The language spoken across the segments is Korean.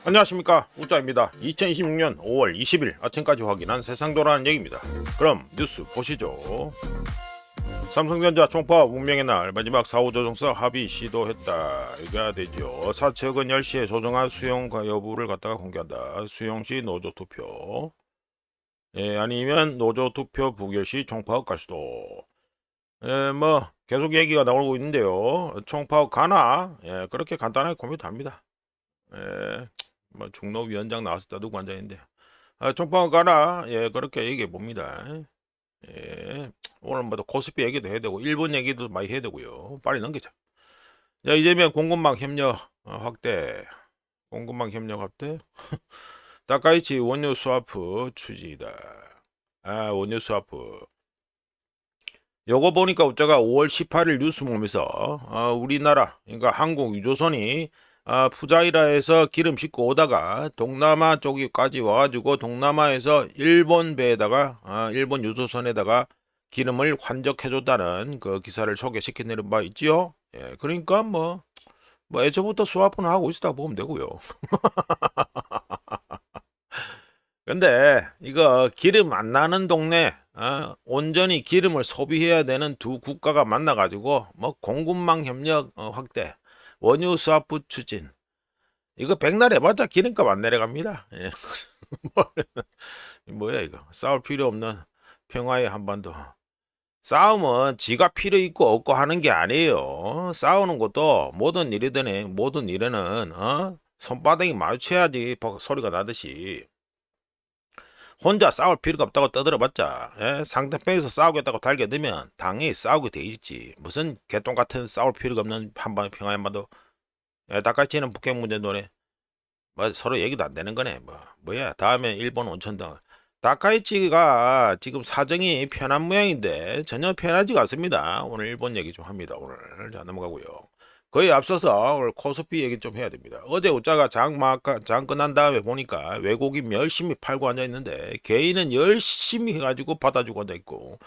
안녕하십니까, 우짜입니다. 2026년 5월 20일 아침까지 확인한 세상 돌아가는 얘기입니다. 그럼 뉴스 보시죠. 삼성전자 총파업 운명의 날 마지막 사후 조정서 합의 시도했다. 이가 되죠. 사측은 10시에 조정안 수용 여부를 갖다가 공개한다. 수용시 노조 투표, 아니면 노조 투표 부결시 총파업 갈 수도. 계속 얘기가 나오고 있는데요. 총파업 가나? 그렇게 간단하게 고민합니다. 중로위원장 나왔을 때 누구 앉아있는데, 총파업 가나? 그렇게 얘기해 봅니다. 오늘 뭐또 코스피 얘기도 해야 되고 일본 얘기도 많이 해야 되고요. 빨리 넘기자. 자, 이재명 공급망 협력 확대. 공급망 협력 확대. 다카이치 원유 스와프 추진이다. 원유 스와프. 요거 보니까 우짜가 5월 18일 뉴스 보면서 우리나라, 그러니까 한국 유조선이 푸자이라 해서 기름 싣고 오다가 동남아 쪽까지 와가지고 동남아에서 일본 배에다가 일본 유조선에다가 기름을 환적해줬다는 그 기사를 소개시켜내는 바 있지요. 그러니까 애초부터 스와프는 하고 있었다고 보면 되고요. 근데 이거 기름 안 나는 동네, 온전히 기름을 소비해야 되는 두 국가가 만나가지고 공급망 협력 확대, 원유 스와프 추진, 이거 백날 해봤자 기름값 안 내려갑니다. 뭐야 이거, 싸울 필요 없는 평화의 한반도. 싸움은 지가 필요 있고 없고 하는 게 아니에요. 싸우는 것도 모든 일에는 손바닥이 마주쳐야지 소리가 나듯이, 혼자 싸울 필요가 없다고 떠들어봤자 상대편에서 싸우겠다고 달겨들면 당연히 싸우게 돼 있지. 무슨 개똥 같은 싸울 필요가 없는 한반 평화의 한반도. 다같이는 북핵 문제 노래 서로 얘기도 안 되는 거네. 뭐야 다음에 일본 온천등. 다카이치가 지금 사정이 편한 모양인데 전혀 편하지가 않습니다. 오늘 일본 얘기 좀 합니다. 오늘 자 넘어가고요. 거의 앞서서 오늘 코스피 얘기 좀 해야 됩니다. 어제 우짜가 장 끝난 다음에 보니까 외국인 열심히 팔고 앉아 있는데 개인은 열심히 해가지고 받아주고 앉아 있고,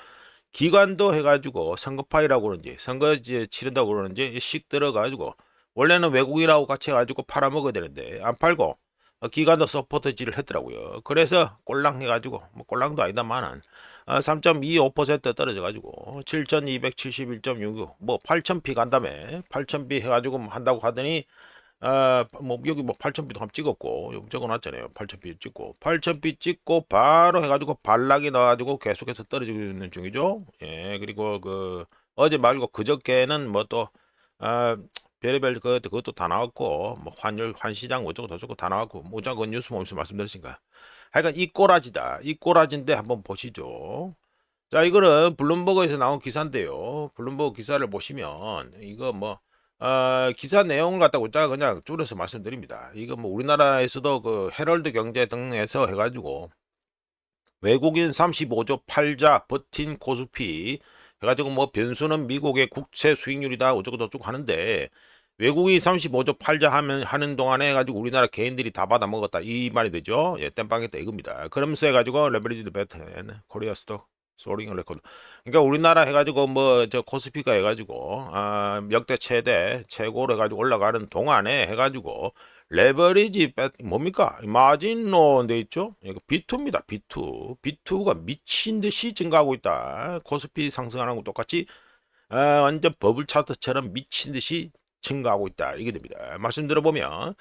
기관도 해가지고 선거파이라고 그러는지 선거 이제 치른다고 그러는지 씩 들어가지고, 원래는 외국인하고 같이 해가지고 팔아먹어야 되는데 안 팔고 기관도 서포트질을 했더라고요. 그래서 꼴랑 해가지고 꼴랑도 아니다만은 3.25% 떨어져가지고 7,271.66, 8,000피 간다며 8,000피 해가지고 한다고 하더니 여기 8,000피도 한번 찍었고 여기 적어놨잖아요. 8,000피 찍고 8,000피 찍고 바로 해가지고 반락이 나와가지고 계속해서 떨어지고 있는 중이죠. 그리고 그 어제 말고 그저께는 또 별의별 그것도 다 나왔고 환율 환시장 어쩌고 저쩌고 다 나왔고 모자 그 뉴스 보면서 말씀드렸으니까 하여간 이 꼬라지다. 이 꼬라지인데 한번 보시죠. 자, 이거는 블룸버그에서 나온 기사인데요. 블룸버그 기사를 보시면 이거 기사 내용을 갖다가 제가 그냥 줄여서 말씀드립니다. 이거 우리나라에서도 그 헤럴드 경제 등에서 해가지고 외국인 35조 팔자 버틴 코스피 해가지고 변수는 미국의 국채 수익률이다 어쩌고 저쩌고 하는데, 외국인 35조 팔자 하는 동안에 해가지고 우리나라 개인들이 다 받아 먹었다 이 말이 되죠. 땜빵했다 이겁니다. 그러면서 해가지고 레버리지드 베트 코리아 스톡 소링 레코드, 그러니까 우리나라 해가지고 저 코스피가 해가지고 역대 최고로 해가지고 올라가는 동안에 해가지고 레버리지 뭡니까? 마진론 돼 있죠? 이거 B2입니다. B2가 미친 듯이 증가하고 있다. 코스피 상승하는 거 똑같이 완전 버블 차트처럼 미친 듯이 증가하고 있다. 이게 됩니다. 말씀 들어보면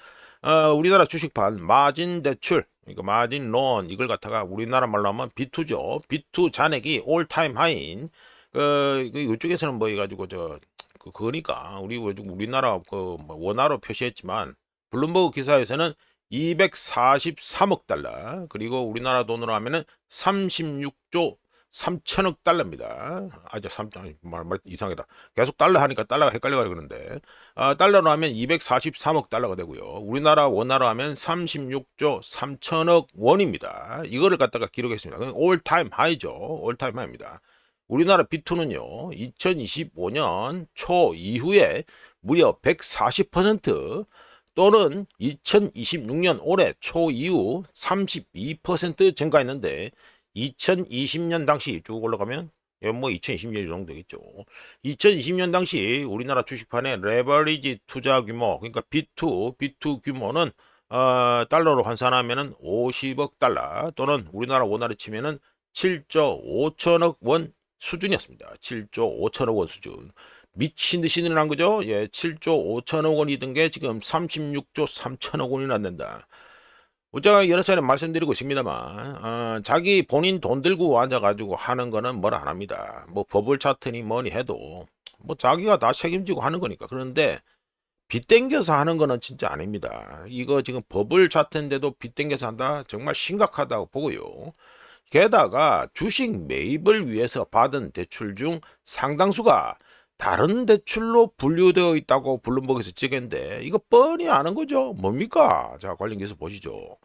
우리나라 주식판 마진 대출, 그러니까 마진 론, 이걸 갖다가 우리나라 말로 하면 B2죠. B2 잔액이 올타임 하인. 이쪽에서는 해가지고 그거니까 우리나라 원화로 표시했지만 블룸버그 기사에서는 243억 달러, 그리고 우리나라 돈으로 하면은 36조 3천억 달러입니다. 말 이상하다. 계속 달러 하니까 달러가 헷갈려가지고 그러는데, 달러로 하면 243억 달러가 되고요. 우리나라 원화로 하면 36조 3천억 원입니다. 이거를 갖다가 기록했습니다. 올타임 하이죠. 올타임 하이입니다. 우리나라 B2는요, 2025년 초 이후에 무려 140% 또는 2026년 올해 초 이후 32% 증가했는데, 2020년 당시 쭉 올라가면 2020년 정도 되겠죠. 2020년 당시 우리나라 주식판의 레버리지 투자 규모, 그러니까 B2 규모는 달러로 환산하면은 50억 달러 또는 우리나라 원화로 치면은 7조 5천억 원 수준이었습니다. 7조 5천억 원 수준. 미친 듯이 늘어난 거죠. 예, 7조 5천억 원이던 게 지금 36조 3천억 원이 났는다. 제가 여러 차례 말씀드리고 있습니다만, 자기 본인 돈 들고 앉아가지고 하는 거는 뭘 안 합니다. 뭐 버블 차트니 뭐니 해도 뭐 자기가 다 책임지고 하는 거니까. 그런데 빚 땡겨서 하는 거는 진짜 아닙니다. 이거 지금 버블 차트인데도 빚 땡겨서 한다? 정말 심각하다고 보고요. 게다가 주식 매입을 위해서 받은 대출 중 상당수가 다른 대출로 분류되어 있다고 블룸버그에서 찍었는데 이거 뻔히 아는 거죠. 뭡니까? 자, 관련 기사 보시죠.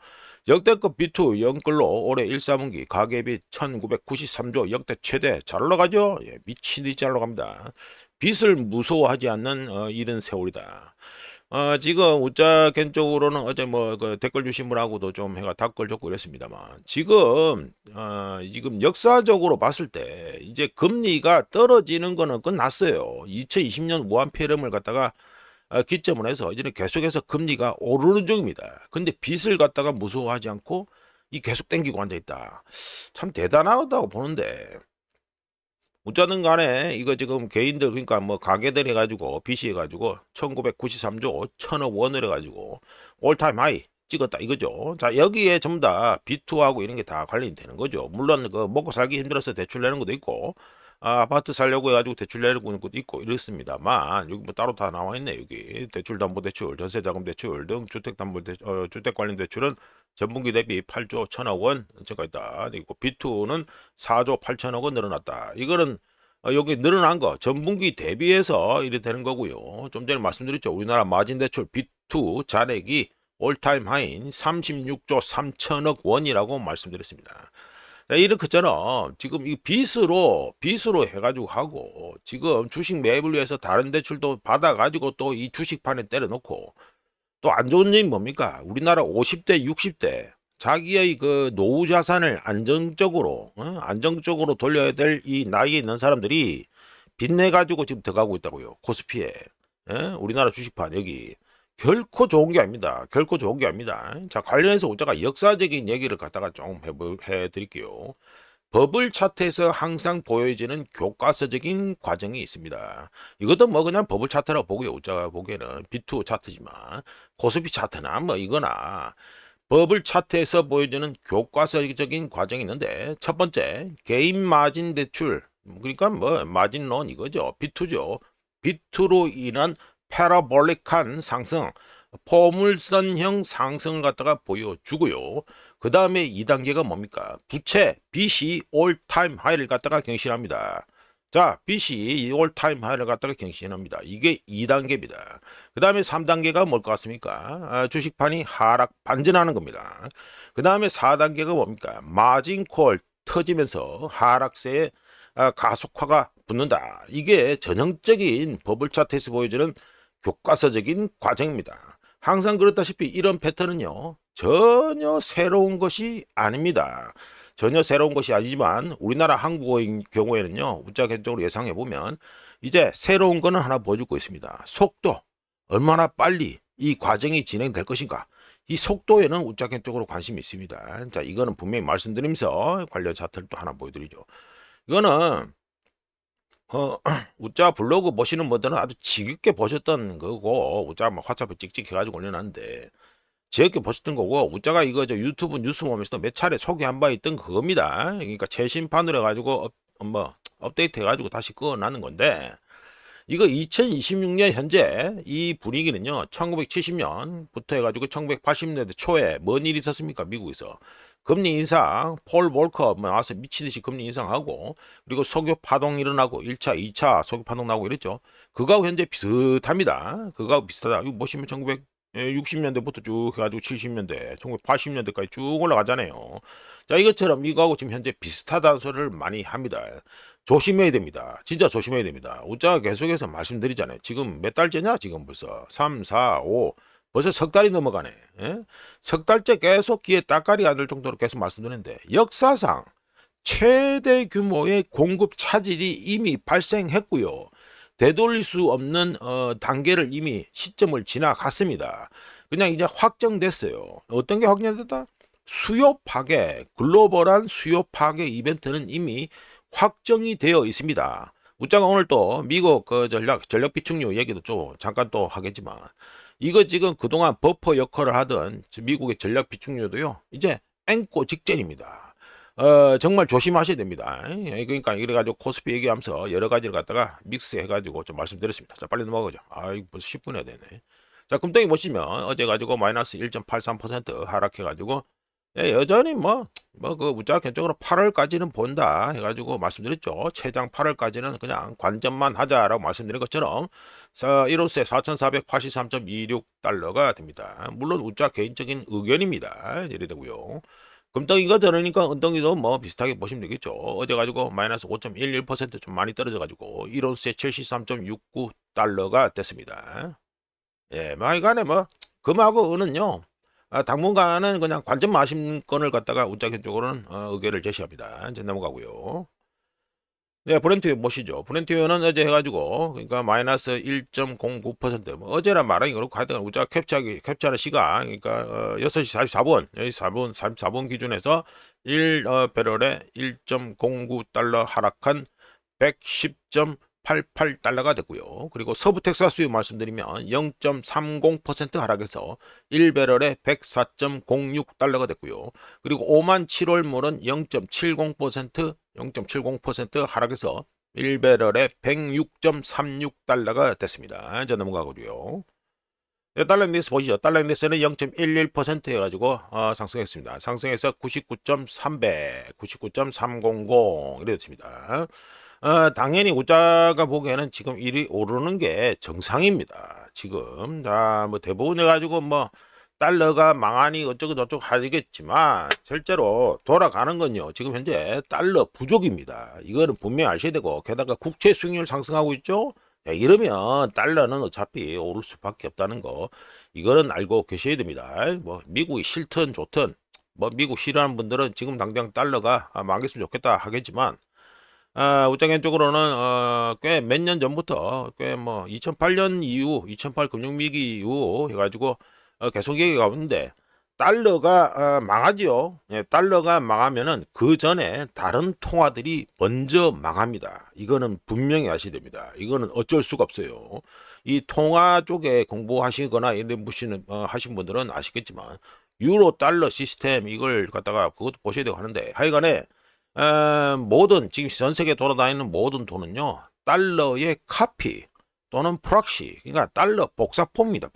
역대급 B2 연끌로 올해 1사분기 가계비 1993조 역대 최대. 잘 올라가죠? 예, 미친 듯이 잘 올라갑니다. 빚을 무서워하지 않는 이른 세월이다. 지금 우짜 개인적으로는 어제 뭐 그 댓글 주신 분하고도 좀 해가 답글 줬고 그랬습니다만 지금 역사적으로 봤을 때 이제 금리가 떨어지는 거는 끝났어요. 2020년 무한 폐렴을 갖다가 기점을 해서 이제는 계속해서 금리가 오르는 중입니다. 근데 빚을 갖다가 무서워하지 않고 이 계속 땡기고 앉아 있다. 참 대단하다고 보는데 어쩌든 간에 이거 지금 개인들 그러니까 뭐 가게들 해가지고 빚이 해가지고 1993조 1000억 원을 해가지고 올타임 하이 찍었다 이거죠. 자, 여기에 전부 다 B2하고 이런 게 다 관련이 되는 거죠. 물론 그 먹고 살기 힘들어서 대출 내는 것도 있고 아파트 살려고 해가지고 대출 내는 것도 있고 이렇습니다만 여기 뭐 따로 다 나와 있네. 여기 대출담보대출, 전세자금대출 등 주택 관련 대출은 전분기 대비 8조 1000억 원 증가했다. 그리고 B2는 4조 8천억 원 늘어났다. 이거는 여기 늘어난 거 전분기 대비해서 이래 되는 거고요. 좀 전에 말씀드렸죠. 우리나라 마진 대출 B2 잔액이 올타임 하인 36조 3천억 원이라고 말씀드렸습니다. 이렇게처럼 지금 이 빚으로 해가지고 하고 지금 주식 매입을 위해서 다른 대출도 받아가지고 또 이 주식판에 때려놓고 또 안 좋은 점이 뭡니까? 우리나라 50대 60대 자기의 그 노후 자산을 안정적으로 돌려야 될 이 나이에 있는 사람들이 빚내 가지고 지금 들어가고 있다고요. 코스피에. 우리나라 주식판 여기 결코 좋은 게 아닙니다. 결코 좋은 게 아닙니다. 자, 관련해서 제가 역사적인 얘기를 갖다가 좀 해드릴게요. 버블 차트에서 항상 보여지는 교과서적인 과정이 있습니다. 이것도 뭐 그냥 버블 차트라고 보고요. 제가 보기에는 B2 차트지만 코스피 차트나 뭐 이거나 버블 차트에서 보여지는 교과서적인 과정이 있는데 첫 번째 개인 마진 대출 그러니까 뭐 마진론 이거죠. B2죠. B2로 인한 패러볼릭한 상승, 포물선형 상승을 갖다가 보여주고요. 그 다음에 2단계가 뭡니까? 부채, 빚이 올타임 하이를 갖다가 경신합니다. 자, 빚이 올타임 하이를 갖다가 경신합니다. 이게 2단계입니다. 그 다음에 3단계가 뭘 것 같습니까? 주식판이 하락 반전하는 겁니다. 그 다음에 4단계가 뭡니까? 마진콜 터지면서 하락세의 가속화가 붙는다. 이게 전형적인 버블 차트에서 보여주는 교과서적인 과정입니다. 항상 그렇다시피 이런 패턴은요. 전혀 새로운 것이 아닙니다. 전혀 새로운 것이 아니지만 우리나라 한국어인 경우에는요. 우짜 개인적으로 예상해 보면 이제 새로운 거는 하나 보여주고 있습니다. 속도. 얼마나 빨리 이 과정이 진행될 것인가. 이 속도에는 우짜 개인적으로 관심이 있습니다. 자, 이거는 분명히 말씀드리면서 관련 차트를 또 하나 보여드리죠. 이거는 우짜 블로그 보시는 분들은 아주 지겹게 보셨던 거고 우짜 뭐 화차표 찍찍 해가지고 올려놨는데 지겹게 보셨던 거고 우짜가 이거 저 유튜브 뉴스 보면서도 몇 차례 소개한 바 있던 그겁니다. 그러니까 최신판으로 해가지고 업데이트 해가지고 다시 꺼놨는 건데 이거 2026년 현재 이 분위기는요 1970년부터 해가지고 1980년대 초에 뭔 일이 있었습니까? 미국에서 금리 인상, 폴 볼커 나와서 미치듯이 금리 인상하고 그리고 석유 파동 일어나고 1차, 2차 석유 파동 나고 이랬죠. 그거하고 현재 비슷합니다. 그거하고 비슷하다. 이거 보시면 1960년대부터 쭉 해가지고 70년대, 1980년대까지 쭉 올라가잖아요. 자, 이것처럼 이거하고 지금 현재 비슷하다는 소리를 많이 합니다. 조심해야 됩니다. 진짜 조심해야 됩니다. 우짜가 계속해서 말씀드리잖아요. 지금 몇 달째냐? 지금 벌써 3, 4, 5 벌써 석 달이 넘어가네. 예? 석 달째 계속 귀에 따까리 안 들 정도로 계속 말씀드렸는데 역사상 최대 규모의 공급 차질이 이미 발생했고요. 되돌릴 수 없는 단계를 이미 시점을 지나갔습니다. 그냥 이제 확정됐어요. 어떤 게 확정됐다? 수요 파괴, 글로벌한 수요 파괴 이벤트는 이미 확정이 되어 있습니다. 우짜가 오늘 또 미국 그 전력 비축유 얘기도 좀 잠깐 또 하겠지만, 이거 지금 그동안 버퍼 역할을 하던 미국의 전력 비축유도요, 이제 앵꼬 직전입니다. 정말 조심하셔야 됩니다. 그러니까 이래가지고 코스피 얘기하면서 여러 가지를 갖다가 믹스 해가지고 좀 말씀드렸습니다. 자, 빨리 넘어가죠. 이거 벌써 10분 해야 되네. 자, 금덩이 보시면 어제 가지고 마이너스 1.83% 하락해가지고, 여전히 그 우짜 견적으로 8월까지는 본다 해가지고 말씀드렸죠. 최장 8월까지는 그냥 관전만 하자라고 말씀드린 것처럼 1호세 4,483.26달러가 됩니다. 물론 우짜 개인적인 의견입니다. 이래 되고요. 금덩이가 저러니까 은덩이도 뭐 비슷하게 보시면 되겠죠. 어제 가지고 마이너스 5.11%좀 많이 떨어져 가지고 1호세 73.69달러가 됐습니다. 하여간에 금하고 은은요, 당분간은 그냥 관전 마심권을 갖다가 우짜견 쪽으로는 의견을 제시합니다. 이제 넘어가고요. 네, 브렌트유 보시죠. 브렌트유는 어제 해가지고, 그러니까 마이너스 1.09%, 어제란 말은 그렇고, 하여튼 우짜 캡처하는 시간, 그러니까 6시 44분, 여기 44분 기준에서 1배럴에 1.09달러 하락한 110.88달러가 됐고요. 그리고 서부 텍사스유 말씀드리면 0.30% 하락해서 1배럴에 104.06달러가 됐고요. 그리고 5만 7월물은 0.70% 하락해서 1배럴에 106.36달러가 됐습니다. 이제 넘어가고요. 달러 인덱스 보시죠. 달러 인덱스는 0.11% 해가지고 상승했습니다. 상승해서 99.300, 99.300 이래 됐습니다. 당연히 우짜가 보기에는 지금 일이 오르는 게 정상입니다. 지금 대부분 해가지고 달러가 망하니 어쩌고 저쩌고 하시겠지만 실제로 돌아가는 건요, 지금 현재 달러 부족입니다. 이거는 분명히 아셔야 되고, 게다가 국채 수익률 상승하고 있죠. 이러면 달러는 어차피 오를 수밖에 없다는 거, 이거는 알고 계셔야 됩니다. 미국이 싫든 좋든, 미국 싫어하는 분들은 지금 당장 달러가 망했으면 좋겠다 하겠지만, 우짜겐 쪽으로는 꽤 몇 년 전부터 2008년 이후, 2008 금융위기 이후 해가지고 계속 얘기가 오는데, 달러가 망하지요. 달러가 망하면은 그 전에 다른 통화들이 먼저 망합니다. 이거는 분명히 아셔야 됩니다. 이거는 어쩔 수가 없어요. 이 통화 쪽에 공부하시거나 이런 하신 분들은 아시겠지만, 유로 달러 시스템 이걸 갖다가 그것도 보셔야 되고 하는데, 하여간에 모든 지금 전 세계 돌아다니는 모든 돈은요, 달러의 카피 또는 프락시, 그러니까 달러 복사품입니다.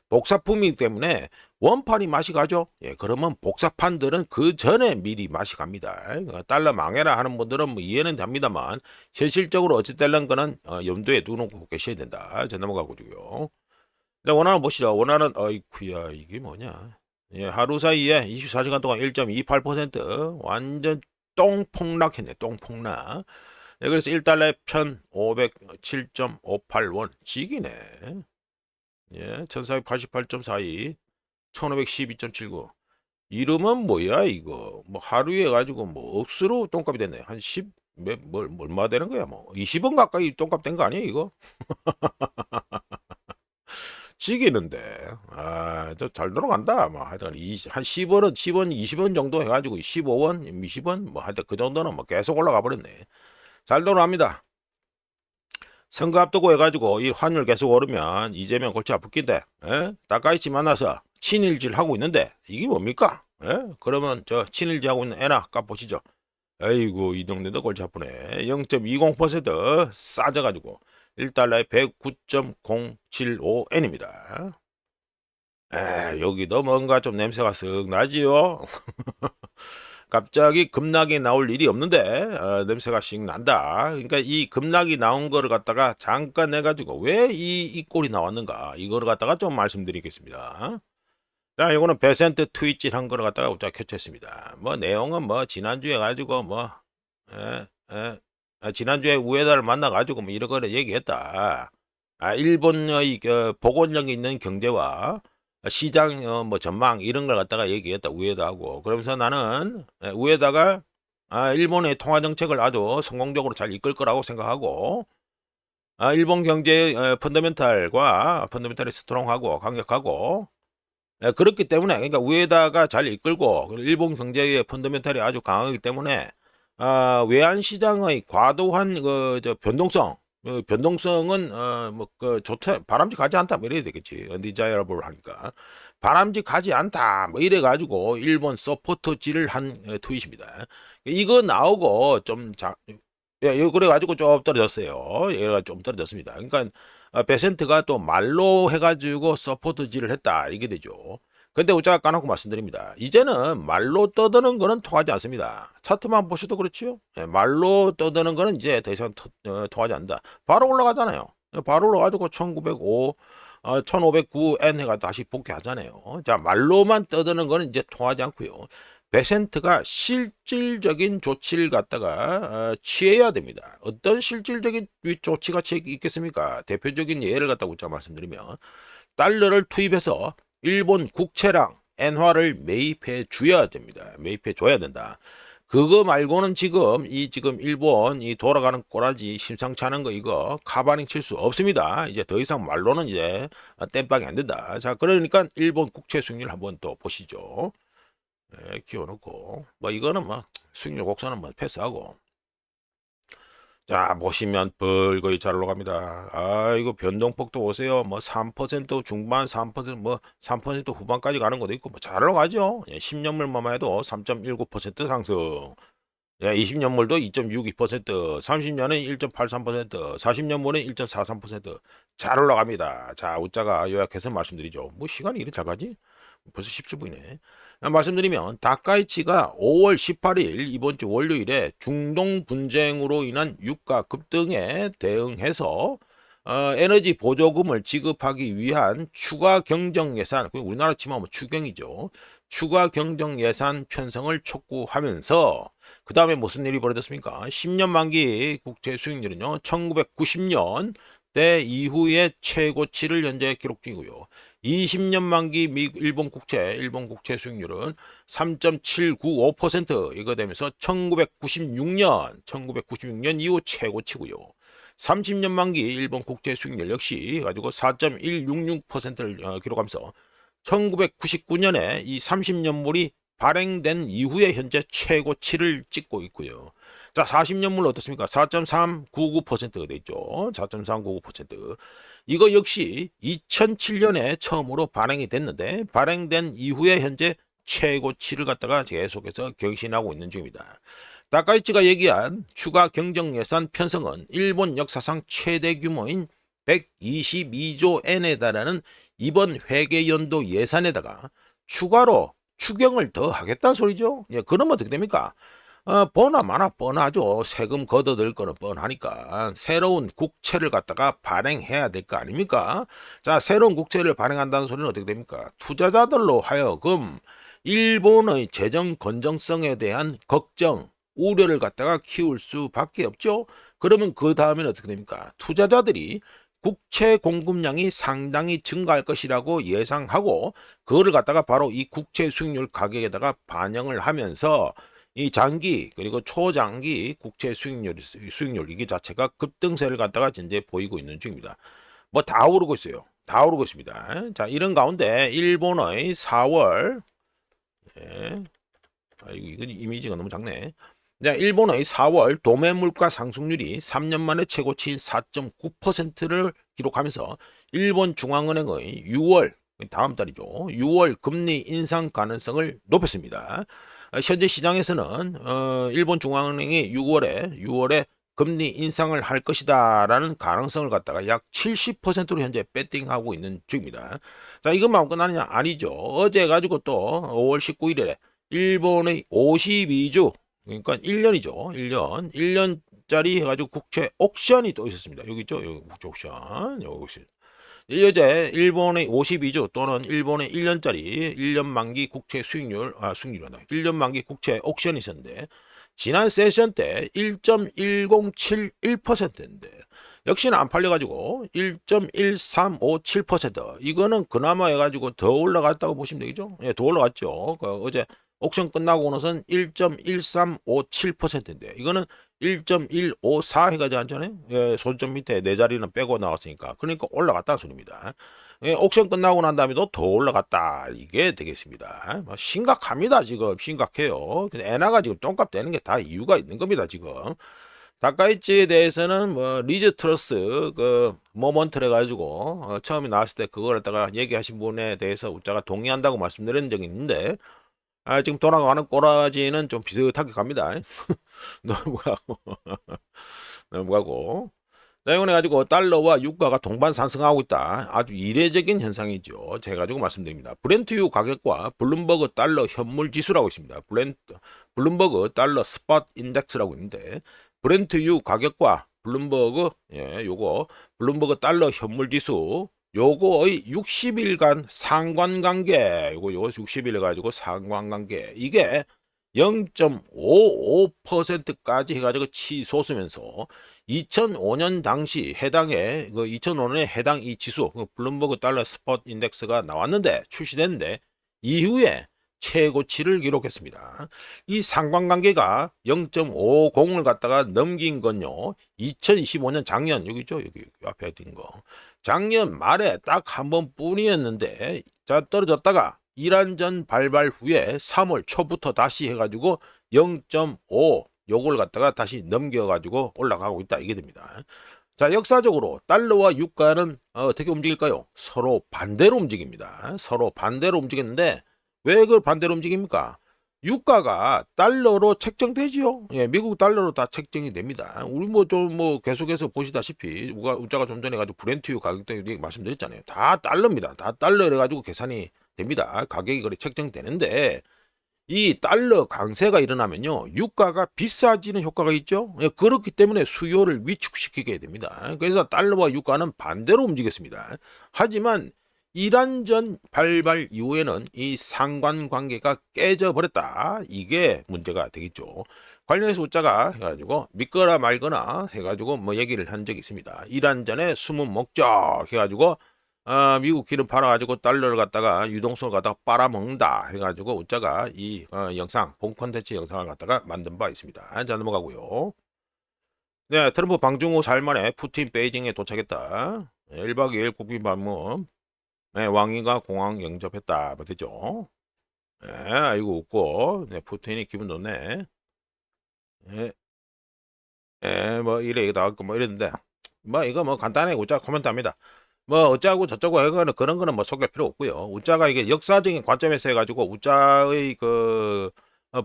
복사품이기 때문에 원판이 맛이 가죠. 그러면 복사판들은 그 전에 미리 맛이 갑니다. 달러 망해라 하는 분들은 이해는 됩니다만, 현실적으로 어찌될는 거는 염두에 두고 계셔야 된다. 자, 넘어가고요. 원화는 보시죠. 원화는 어이쿠야, 이게 뭐냐. 하루 사이에 24시간 동안 1.28% 완전 똥폭락했네. 똥폭락. 그래서 1달러에 1,507.58원 지기네. 1488.42, 1512.79. 이름은 뭐야 이거? 하루에 가지고 억수로 똥값이 됐네. 한 10, 얼마 되는 거야? 20원 가까이 똥값 된 거 아니에요 이거? 지기는데, 저 잘 돌아간다. 하여튼, 한 10원은, 10원, 20원 정도 해가지고, 15원, 20원, 하여튼 그 정도는 계속 올라가 버렸네. 잘 돌아갑니다. 선거 앞두고 해가지고, 이 환율 계속 오르면, 이재명 골치 아플 낀데, 다카이치 만나서 친일질 하고 있는데, 이게 뭡니까? 그러면 친일질 하고 있는 애나 까보시죠. 아이고, 이 동네도 골치 아프네. 0.20% 싸져가지고, 1달러에 109.075엔입니다. 여기도 뭔가 좀 냄새가 쓱 나지요. 갑자기 급락이 나올 일이 없는데 냄새가 씩 난다. 그러니까 이 급락이 나온 거를 갖다가 잠깐 해가지고 왜 이 꼴이 나왔는가, 이거를 갖다가 좀 말씀드리겠습니다. 자, 이거는 베센트 트윗질 한 거를 갖다가 우짜 캡처했습니다. 내용은 지난주에 가지고 에, 에, 지난주에 우에다를 만나가지고 이러거래 얘기했다. 일본의 복원력 있는 경제와 시장 전망 이런 걸 갖다가 얘기했다, 우에다하고. 그러면서 나는 우에다가 일본의 통화 정책을 아주 성공적으로 잘 이끌 거라고 생각하고, 일본 경제의 펀더멘탈이 스트롱하고 강력하고 그렇기 때문에 그러니까 위에다가 잘 이끌고 일본 경제의 펀더멘탈이 아주 강하기 때문에 외환 시장의 과도한 저 변동성 변동성은 뭐그 좋다 바람직하지 않다 뭐 이래야 되겠지. undesirable 하니까 바람직하지 않다 뭐 이래 가지고 일본 서포터지를 한 트윗입니다. 이거 나오고 좀 이거 그래 가지고 좀 떨어졌어요. 얘가 좀 떨어졌습니다. 그러니까 베센트가 또 말로 해가지고 서포트질을 했다 이게 되죠. 근데 우리가 까놓고 말씀드립니다. 이제는 말로 떠드는 거는 통하지 않습니다. 차트만 보셔도 그렇지요. 말로 떠드는 거는 이제 더 이상 통하지 않는다. 바로 올라가잖아요. 바로 올라가지고 1905 1509N 해가 다시 복귀하잖아요. 자, 말로만 떠드는 거는 이제 통하지 않고요. 베센트가 실질적인 조치를 갖다가 취해야 됩니다. 어떤 실질적인 조치가 있겠습니까? 대표적인 예를 갖다가 제가 말씀드리면 달러를 투입해서 일본 국채랑 엔화를 매입해 줘야 됩니다. 매입해 줘야 된다. 그거 말고는 지금 일본 이 돌아가는 꼬라지 심상치 않은 거 이거 카바닝 칠 수 없습니다. 이제 더 이상 말로는 이제 땜빵이 안 된다. 자, 그러니까 일본 국채 수익률 한번 또 보시죠. 키워놓고 뭐 이거는 뭐 수익률 곡선은 뭐 패스하고 자 보시면 벌거이 잘 올라갑니다. 이거 변동폭도 보세요. 뭐 3% 중반 3%뭐 3% 후반까지 가는 것도 있고 뭐 잘 올라가죠. 10년물만 해도 3.19% 상승. 20년물도 2.62%, 30년은 1.83%, 40년물은 1.43%잘 올라갑니다. 자, 우자가 요약해서 말씀드리죠. 뭐 시간이 이리 잘 가지? 벌써 17분이네. 말씀드리면 다카이치가 5월 18일 이번 주 월요일에 중동 분쟁으로 인한 유가 급등에 대응해서 에너지 보조금을 지급하기 위한 추가 경정 예산, 우리나라 치면 뭐 추경이죠. 추가 경정 예산 편성을 촉구하면서 그 다음에 무슨 일이 벌어졌습니까? 10년 만기 국채 수익률은요 1990년 대 이후의 최고치를 현재 기록 중이고요. 20년 만기 일본 국채 수익률은 3.795% 이거 되면서 1996년 이후 최고치고요. 30년 만기 일본 국채 수익률 역시 가지고 4.166%를 기록하면서 1999년에 이 30년물이 발행된 이후에 현재 최고치를 찍고 있고요. 자, 40년물 어떻습니까? 4.399%가 되죠. 4.399%. 이거 역시 2007년에 처음으로 발행이 됐는데 발행된 이후에 현재 최고치를 갖다가 계속해서 경신하고 있는 중입니다. 다카이치가 얘기한 추가 경정 예산 편성은 일본 역사상 최대 규모인 122조 엔에 달하는 이번 회계연도 예산에다가 추가로 추경을 더 하겠다는 소리죠. 그러면 어떻게 됩니까? 뻔하 마나 뻔하죠. 세금 걷어들 거는 뻔하니까 새로운 국채를 갖다가 발행해야 될 거 아닙니까? 자, 새로운 국채를 발행한다는 소리는 어떻게 됩니까? 투자자들로 하여금 일본의 재정 건전성에 대한 걱정, 우려를 갖다가 키울 수밖에 없죠. 그러면 그 다음에는 어떻게 됩니까? 투자자들이 국채 공급량이 상당히 증가할 것이라고 예상하고 그거를 갖다가 바로 이 국채 수익률 가격에다가 반영을 하면서 이 장기 그리고 초장기 국채 수익률 이게 자체가 급등세를 갖다가 현재 보이고 있는 중입니다. 뭐 다 오르고 있어요. 다 오르고 있습니다. 자, 이런 가운데 일본의 4월 이건 이미지가 너무 작네. 자, 일본의 4월 도매 물가 상승률이 3년 만에 최고치인 4.9%를 기록하면서 일본 중앙은행의 6월 다음 달이죠. 6월 금리 인상 가능성을 높였습니다. 현재 시장에서는 일본 중앙은행이 6월에 금리 인상을 할 것이다라는 가능성을 갖다가 약 70%로 현재 배팅하고 있는 중입니다. 자, 이것만 끝나느냐? 아니죠. 어제 가지고 또 5월 19일에 일본의 52주 그러니까 1년이죠. 1년짜리 해가지고 국채 옥션이 또 있었습니다. 여기 있죠. 여기 국채 옥션. 여기 어제 일본의 52주 또는 일본의 1년짜리 1년 만기 국채 수익률이란다. 1년 만기 국채 옥션이 있었는데 지난 세션 때 1.1071%인데 역시나 안 팔려가지고 1.1357% 이거는 그나마 해가지고 더 올라갔다고 보시면 되겠죠. 더 올라갔죠. 어제 옥션 끝나고 나서는 1.1357%인데 이거는 1.154 해가지고 하잖아요. 예, 소점 밑에 네 자리는 빼고 나왔으니까. 그러니까 올라갔다는 소리입니다. 예, 옥션 끝나고 난 다음에도 더 올라갔다. 이게 되겠습니다. 뭐 심각합니다. 지금 심각해요. 근데 엔화가 지금 똥값 되는 게 다 이유가 있는 겁니다. 지금. 다카이치에 대해서는 뭐 리즈 트러스 그 모먼트를 가지고 처음에 나왔을 때 그걸 갖다가 얘기하신 분에 대해서 우짜가 동의한다고 말씀드린 적이 있는데 지금 돌아가는 꼬라지는 좀 비슷하게 갑니다. 넘어가고 넘어가고 자, 이번에 가지고 달러와 유가가 동반 상승하고 있다. 아주 이례적인 현상이죠. 제가 가지고 말씀드립니다. 브렌트유 가격과 블룸버그 달러 현물 지수라고 있습니다. 블룸버그 달러 스팟 인덱스라고 있는데 브렌트유 가격과 블룸버그 요거 블룸버그 달러 현물 지수 요거의 60일간 상관관계 요거 60일 가지고 상관관계 이게 0.55%까지 해가지고 치솟으면서 2005년 당시 해당의 그 2005년에 해당 이 지수 그 블룸버그 달러 스폿 인덱스가 나왔는데 출시됐는데 이후에 최고치를 기록했습니다. 이 상관관계가 0.50을 갖다가 넘긴 건요. 2025년 작년 여기 있죠. 여기 앞에 뛴 거. 작년 말에 딱 한 번뿐이었는데 자 떨어졌다가 이란전 발발 후에 3월 초부터 다시 해가지고 0.5 요걸 갖다가 다시 넘겨가지고 올라가고 있다 이게 됩니다. 자 역사적으로 달러와 유가는 어떻게 움직일까요? 서로 반대로 움직입니다. 서로 반대로 움직였는데 왜 그걸 반대로 움직입니까? 유가가 달러로 책정되지요. 예, 미국 달러로 다 책정이 됩니다. 우리 뭐 좀 계속해서 보시다시피 우자가 좀 전에 가지고 브렌트유 가격도 말씀드렸잖아요. 다 달러입니다. 다 달러를 가지고 계산이 됩니다. 가격이 그래 책정되는데 이 달러 강세가 일어나면요 유가가 비싸지는 효과가 있죠. 예, 그렇기 때문에 수요를 위축시키게 됩니다. 그래서 달러와 유가는 반대로 움직였습니다. 하지만 이란전 발발 이후에는 이 상관관계가 깨져버렸다. 이게 문제가 되겠죠. 관련해서 우짜가 해가지고 믿거나 말거나 해가지고 뭐 얘기를 한 적이 있습니다. 이란전의 숨은 목적 해가지고 미국 기름 팔아가지고 달러를 갖다가 유동성을 갖다가 빨아먹는다 해가지고 우짜가 이 영상 본 콘텐츠 영상을 갖다가 만든 바 있습니다. 자 넘어가고요. 네, 트럼프 방중 후 4일 만에 푸틴 베이징에 도착했다. 1박 2일 국빈 방문. 네, 왕이가 공항 영접했다. 뭐 되죠? 네, 아이고 웃고. 네, 푸틴이 기분 좋네. 네, 네, 뭐 이래 나왔고 뭐 이랬는데 뭐 이거 뭐 간단하게 우짜 코멘트합니다. 뭐 어쩌고 저쩌고 해거는 그런 거는 뭐 소개할 필요 없고요. 우짜가 이게 역사적인 관점에서 해가지고 우짜의 그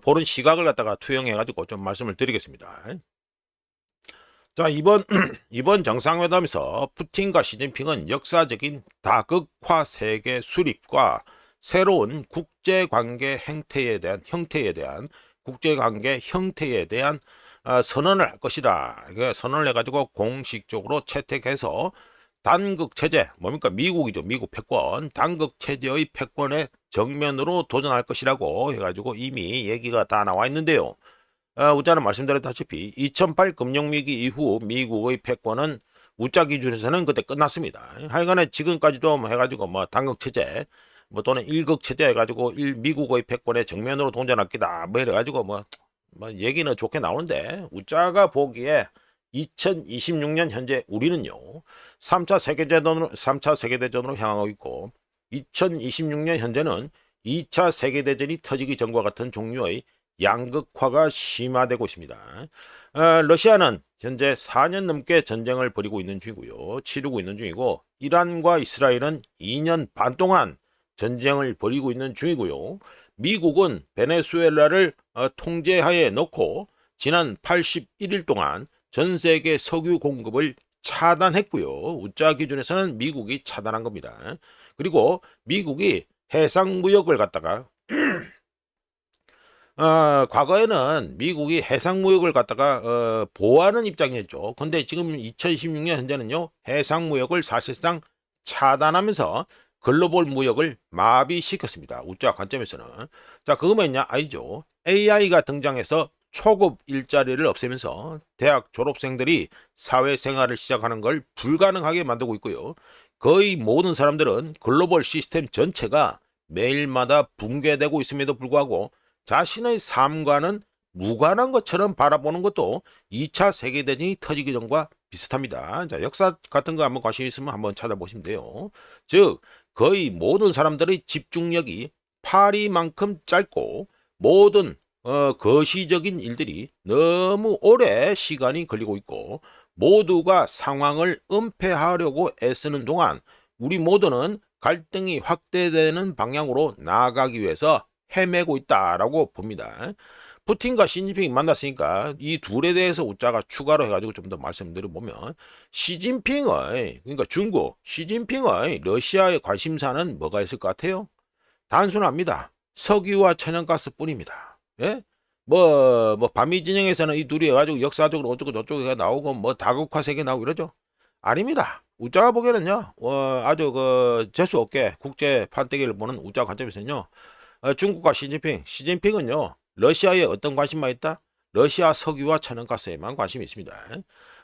보는 시각을 갖다가 투영해가지고 좀 말씀을 드리겠습니다. 자 이번 이번 정상회담에서 푸틴과 시진핑은 역사적인 다극화 세계 수립과 새로운 국제관계 형태에 대한 선언을 할 것이다. 선언을 해가지고 공식적으로 채택해서 단극 체제 뭡니까 미국이죠. 미국 패권 단극 체제의 패권에 정면으로 도전할 것이라고 해가지고 이미 얘기가 다 나와 있는데요. 우짜는 말씀드렸다시피 2008 금융위기 이후 미국의 패권은 우짜 기준에서는 그때 끝났습니다. 하여간에 지금까지도 뭐 해가지고 뭐 단극 체제 뭐 또는 일극 체제 해가지고 미국의 패권에 정면으로 도전할 기다 뭐 이래가지고 뭐 얘기는 좋게 나오는데 우짜가 보기에 2026년 현재 우리는요 3차 세계대전으로 향하고 있고 2026년 현재는 2차 세계대전이 터지기 전과 같은 종류의 양극화가 심화되고 있습니다. 러시아는 현재 4년 넘게 전쟁을 벌이고 있는 중이고요. 치르고 있는 중이고 이란과 이스라엘은 2년 반 동안 전쟁을 벌이고 있는 중이고요. 미국은 베네수엘라를 통제하에 넣고 지난 81일 동안 전 세계 석유 공급을 차단했고요. 우짜 기준에서는 미국이 차단한 겁니다. 그리고 미국이 해상무역을 갖다가 과거에는 미국이 해상무역을 갖다가 보호하는 입장이었죠. 근데 지금 2026년 현재는요. 해상무역을 사실상 차단하면서 글로벌 무역을 마비시켰습니다. 우짜 관점에서는. 자, 그거 뭐냐? 아니죠. AI가 등장해서 초급 일자리를 없애면서 대학 졸업생들이 사회생활을 시작하는 걸 불가능하게 만들고 있고요. 거의 모든 사람들은 글로벌 시스템 전체가 매일마다 붕괴되고 있음에도 불구하고 자신의 삶과는 무관한 것처럼 바라보는 것도 2차 세계대전이 터지기 전과 비슷합니다. 자, 역사 같은 거 한번 관심 있으면 한번 찾아보시면 돼요. 즉, 거의 모든 사람들의 집중력이 파리만큼 짧고 모든 거시적인 일들이 너무 오래 시간이 걸리고 있고 모두가 상황을 은폐하려고 애쓰는 동안 우리 모두는 갈등이 확대되는 방향으로 나아가기 위해서 헤매고 있다라고 봅니다. 푸틴과 시진핑이 만났으니까 이 둘에 대해서 우짜가 추가로 해가지고 좀 더 말씀드려보면 시진핑의 그러니까 중국 시진핑의 러시아의 관심사는 뭐가 있을 것 같아요? 단순합니다. 석유와 천연가스뿐입니다. 예? 반미 진영에서는 이 둘이 해가지고 역사적으로 어쩌고 저쩌고 나오고 뭐 다국화 세계 나오고 이러죠. 아닙니다. 우짜가 보기에는요, 아주 재수 없게 국제 판때기를 보는 우짜 관점에서는요, 중국과 시진핑은요, 러시아에 어떤 관심만 있다? 러시아 석유와 천연가스에만 관심이 있습니다.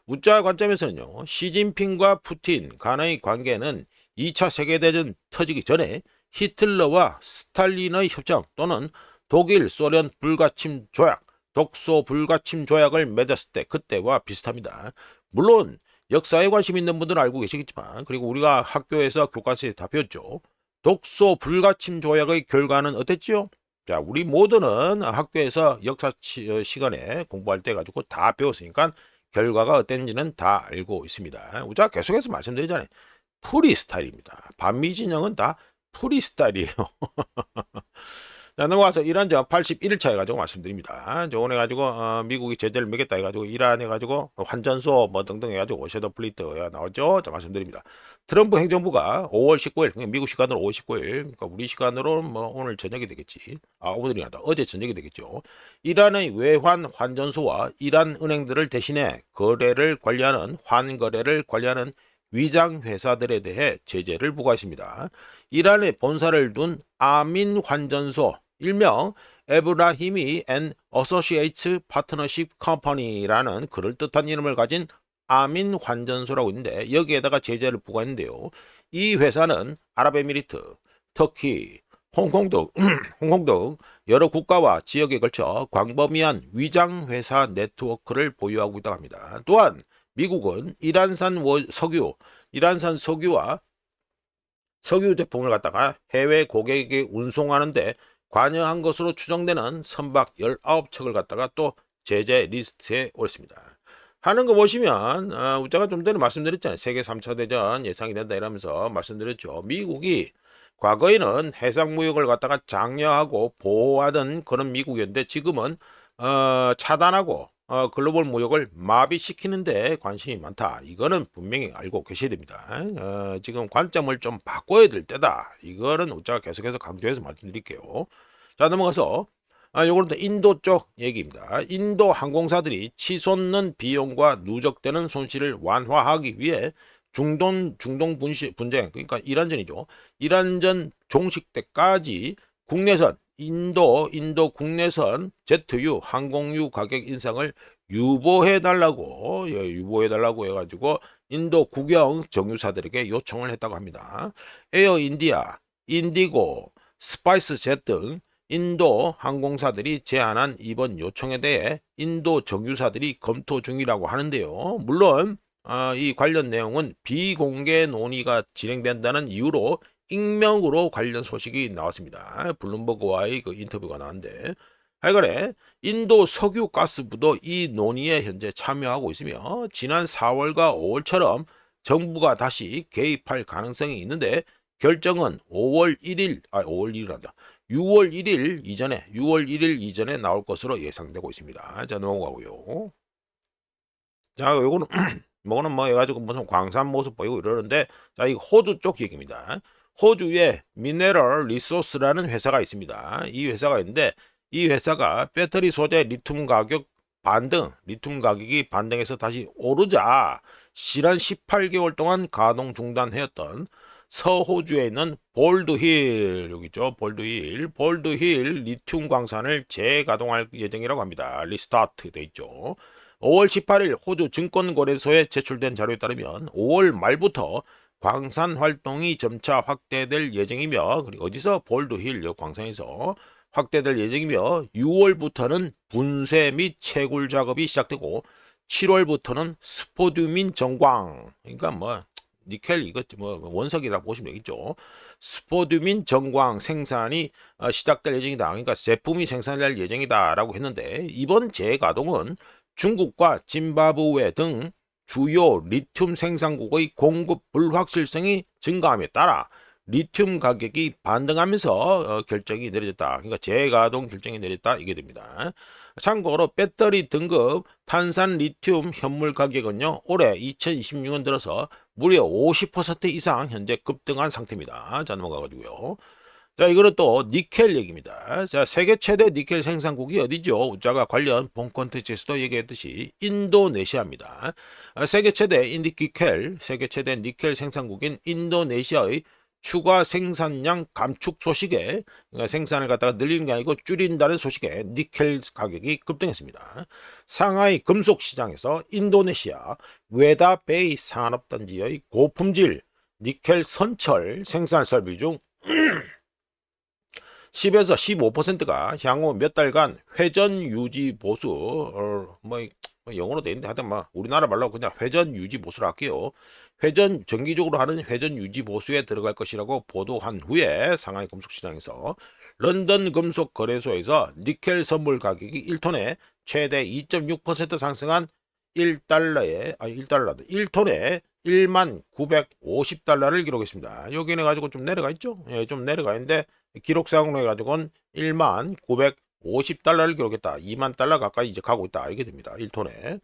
우짜 관점에서는요, 시진핑과 푸틴 간의 관계는 2차 세계대전 터지기 전에 히틀러와 스탈린의 협정 또는 독일, 소련 불가침 조약, 독소 불가침 조약을 맺었을 때 그때와 비슷합니다. 물론 역사에 관심 있는 분들은 알고 계시겠지만 그리고 우리가 학교에서 교과서에 다 배웠죠. 독소 불가침 조약의 결과는 어땠지요? 자, 우리 모두는 학교에서 역사 시간에 공부할 때 가지고 다 배웠으니까 결과가 어땠는지는 다 알고 있습니다. 우리가 계속해서 말씀드리잖아요. 프리스타일입니다. 반미 진영은 다 프리스타일이에요. 자, 넘어가서 이란전 81일차 해가지고 말씀드립니다. 저번에 가지고 미국이 제재를 매겠다 해가지고 이란 해가지고 환전소 뭐 등등 해가지고 셔더 플리트가 나왔죠. 자, 말씀드립니다. 트럼프 행정부가 5월 19일 미국 시간으로 5월 19일 그러니까 우리 시간으로 뭐 오늘 저녁이 되겠지. 오늘이 아니다. 어제 저녁이 되겠죠. 이란의 외환 환전소와 이란 은행들을 대신해 거래를 관리하는 환거래를 관리하는 위장 회사들에 대해 제재를 부과했습니다. 이란에 본사를 둔 아민 환전소 일명 에브라히미 앤 어소시에이츠 파트너십 컴퍼니라는 그럴듯한 이름을 가진 아민 환전소라고 있는데 여기에다가 제재를 부과했는데요. 이 회사는 아랍에미리트, 터키, 홍콩 등 홍콩 등 여러 국가와 지역에 걸쳐 광범위한 위장 회사 네트워크를 보유하고 있다고 합니다. 또한 미국은 이란산 석유와 석유 제품을 갖다가 해외 고객에게 운송하는데 관여한 것으로 추정되는 선박 19척을 갖다가 또 제재 리스트에 올렸습니다. 하는 거 보시면 우리가 좀 전에 말씀드렸잖아요. 세계 3차 대전 예상이 된다 이러면서 말씀드렸죠. 미국이 과거에는 해상무역을 갖다가 장려하고 보호하던 그런 미국이었는데 지금은 차단하고 글로벌 무역을 마비시키는 데 관심이 많다. 이거는 분명히 알고 계셔야 됩니다. 지금 관점을 좀 바꿔야 될 때다. 이거는 우리가 계속해서 강조해서 말씀드릴게요. 자, 넘어가서 요거는 인도 쪽 얘기입니다. 인도 항공사들이 치솟는 비용과 누적되는 손실을 완화하기 위해 중동 분쟁 그러니까 이란전이죠. 이란전 종식 때까지 국내선 인도 국내선 제트유 항공유 가격 인상을 유보해달라고 해가지고 인도 국영 정유사들에게 요청을 했다고 합니다. 에어 인디아, 인디고, 스파이스젯 등 인도 항공사들이 제안한 이번 요청에 대해 인도 정유사들이 검토 중이라고 하는데요. 물론 이 관련 내용은 비공개 논의가 진행된다는 이유로 익명으로 관련 소식이 나왔습니다. 블룸버그와의 그 인터뷰가 나왔는데 하여간에 인도 석유가스부도 이 논의에 현재 참여하고 있으며 지난 4월과 5월처럼 정부가 다시 개입할 가능성이 있는데 결정은 6월 1일 이전에 나올 것으로 예상되고 있습니다. 자, 넘어가고요. 자, 요거는 뭐는 뭐 해가지고 무슨 광산 모습 보이고 이러는데 자, 이 호주 쪽 얘기입니다. 호주에 미네럴 리소스라는 회사가 있습니다. 이 회사가 있는데 이 회사가 배터리 소재 리튬 가격이 반등해서 다시 오르자 실한 18개월 동안 가동 중단하였던 서호주에 있는 볼드힐 여기 있죠. 볼드힐 리튬 광산을 재가동할 예정이라고 합니다. 리스타트 돼 있죠. 5월 18일 호주 증권거래소에 제출된 자료에 따르면 5월 말부터 광산 활동이 점차 확대될 예정이며 그리고 어디서 볼드힐 광산에서 확대될 예정이며 6월부터는 분쇄 및 채굴 작업이 시작되고 7월부터는 스포듐민 정광, 그러니까 뭐 니켈 이것 뭐 원석이라고 보시면 되겠죠. 스포듐민 정광 생산이 시작될 예정이다. 그러니까 제품이 생산될 예정이다라고 했는데 이번 재가동은 중국과 짐바브웨 등 주요 리튬 생산국의 공급 불확실성이 증가함에 따라 리튬 가격이 반등하면서 결정이 내려졌다. 그러니까 재가동 결정이 내렸다 이게 됩니다. 참고로 배터리 등급 탄산 리튬 현물 가격은요 올해 2026년 들어서 무려 50% 이상 현재 급등한 상태입니다. 자 넘어가가지고요. 자 이거는 또 니켈 얘기입니다. 자 세계 최대 니켈 생산국이 어디죠? 우자가 관련 본 콘텐츠에서도 얘기했듯이 인도네시아입니다. 세계 최대 니켈 생산국인 인도네시아의 추가 생산량 감축 소식에 그러니까 생산을 갖다가 늘리는 게 아니고 줄인다는 소식에 니켈 가격이 급등했습니다. 상하이 금속 시장에서 인도네시아 웨다베이 산업단지의 고품질 니켈 선철 생산 설비 중 10에서 15%가 향후 몇 달간 회전 유지 보수 뭐 영어로 돼 있는데 하여튼 뭐 우리나라 말로 그냥 회전 유지 보수를 할게요. 회전 정기적으로 하는 회전 유지 보수에 들어갈 것이라고 보도한 후에 상하이 금속 시장에서 런던 금속 거래소에서 니켈 선물 가격이 1톤에 최대 2.6% 상승한 1톤에 1만 950달러를 기록했습니다. 여기는 가지고 좀 내려가 있죠? 예, 좀 내려가 있는데 기록상으로 해가지고는 1만 950달러를 기록했다. 2만 달러 가까이 이제 가고 있다. 이게 됩니다. 1톤에.